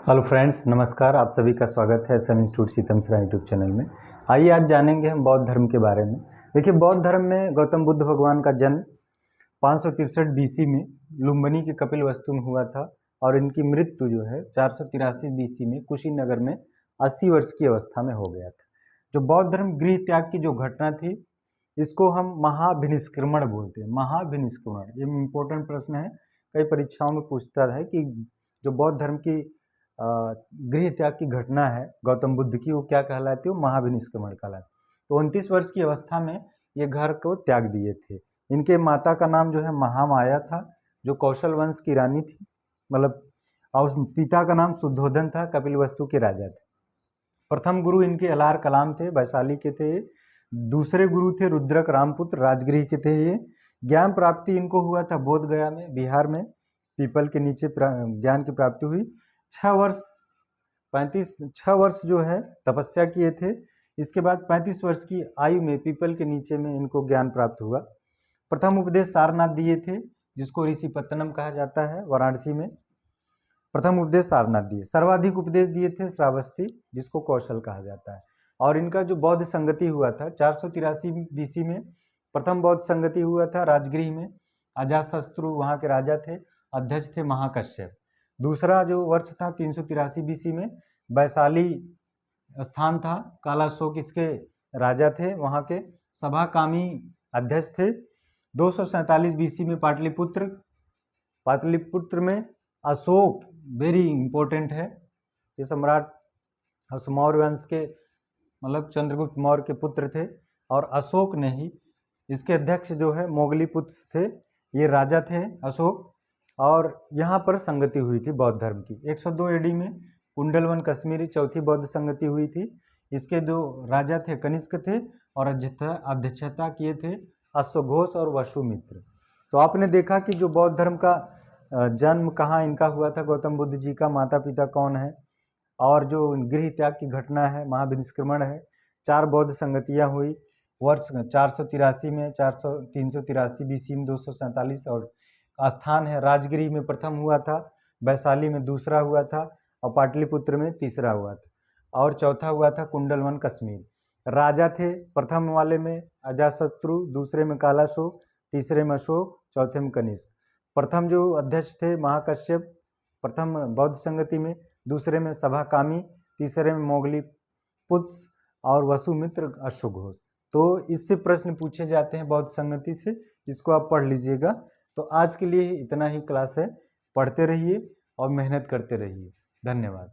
Hello friends, नमस्कार। आप सभी का स्वागत है SM इंस्टीट्यूट सीतमसरा यूट्यूब चैनल में। आइए आज जानेंगे हम बौद्ध धर्म के बारे में। देखिए, बौद्ध धर्म में गौतम बुद्ध भगवान का जन्म 563 BC में लुम्बिनी के कपिलवस्तु में हुआ था और इनकी मृत्यु जो है 483 BC में कुशीनगर में 80 वर्ष की अवस्था में हो गया था। जो बौद्ध धर्म गृह त्याग की जो घटना थी, इसको हम महाभिनिष्क्रमण बोलते हैं। महाभिनिष्क्रमण, ये इम्पोर्टेंट प्रश्न है, कई परीक्षाओं में पूछता है कि जो बौद्ध धर्म की गृह त्याग की घटना है गौतम बुद्ध की, वो क्या कहलाती है? वो महाभिनिष्क्रमण कहलाती। तो 29 वर्ष की अवस्था में ये घर को त्याग दिए थे। इनके माता का नाम जो है महामाया था, जो कौशल वंश की रानी थी, मतलब, और पिता का नाम शुद्धोधन था, कपिलवस्तु के राजा थे। प्रथम गुरु इनके अलार कलाम थे, वैशाली के थे। दूसरे गुरु थे रुद्रक रामपुत्र, राजगृह के थे ये। ज्ञान प्राप्ति इनको हुआ था बोध गया में, बिहार में, पीपल के नीचे ज्ञान की प्राप्ति हुई। 6 वर्ष जो है तपस्या किए थे। इसके बाद 35 वर्ष की आयु में पीपल के नीचे में इनको ज्ञान प्राप्त हुआ। प्रथम उपदेश सारनाथ दिए थे, जिसको ऋषिपत्तनम कहा जाता है, वाराणसी में प्रथम उपदेश सारनाथ दिए। सर्वाधिक उपदेश दिए थे श्रावस्ती, जिसको कौशल कहा जाता है। और इनका जो बौद्ध संगति हुआ था 483 BC में, प्रथम बौद्ध संगति हुआ था राजगृह में। अजातशत्रु वहाँ के राजा थे, अध्यक्ष थे महाकश्यप। दूसरा जो वर्ष था 383 BC में वैशाली स्थान था, कालाशोक इसके राजा थे, वहाँ के सभाकामी अध्यक्ष थे। 247 BC में पाटलिपुत्र में अशोक, वेरी इंपॉर्टेंट है, ये सम्राट मौर्य वंश के, मतलब चंद्रगुप्त मौर्य के पुत्र थे, और अशोक ने ही इसके अध्यक्ष जो है मोगलीपुत्र थे, ये राजा थे अशोक। और यहाँ पर संगति हुई थी बौद्ध धर्म की। 102 AD में कुंडलवन कश्मीरी चौथी बौद्ध संगति हुई थी। इसके जो राजा थे कनिष्क थे, और अध्यक्षता किए थे अश्वघोष और वसुमित्र। तो आपने देखा कि जो बौद्ध धर्म का जन्म कहाँ इनका हुआ था, गौतम बुद्ध जी का माता पिता कौन है, और जो गृह त्याग की घटना है महाभिनिष्क्रमण है। 4 बौद्ध संगतियाँ हुई वर्ष 483 में, 383 BC में 247, और स्थान है राजगिरी में प्रथम हुआ था, वैशाली में दूसरा हुआ था, और पाटलिपुत्र में तीसरा हुआ था, और चौथा हुआ था कुंडलवन कश्मीर। राजा थे प्रथम वाले में अजातशत्रु, दूसरे में कालाशोक, तीसरे में अशोक, चौथे में कनिष्क। प्रथम जो अध्यक्ष थे महाकश्यप प्रथम बौद्ध संगति में, दूसरे में सभाकामी, तीसरे में मोगलीपुत्र, और वसुमित्र अश्वघोष। तो इससे प्रश्न पूछे जाते हैं बौद्ध संगति से, इसको आप पढ़ लीजिएगा। तो आज के लिए इतना ही क्लास है, पढ़ते रहिए और मेहनत करते रहिए। धन्यवाद।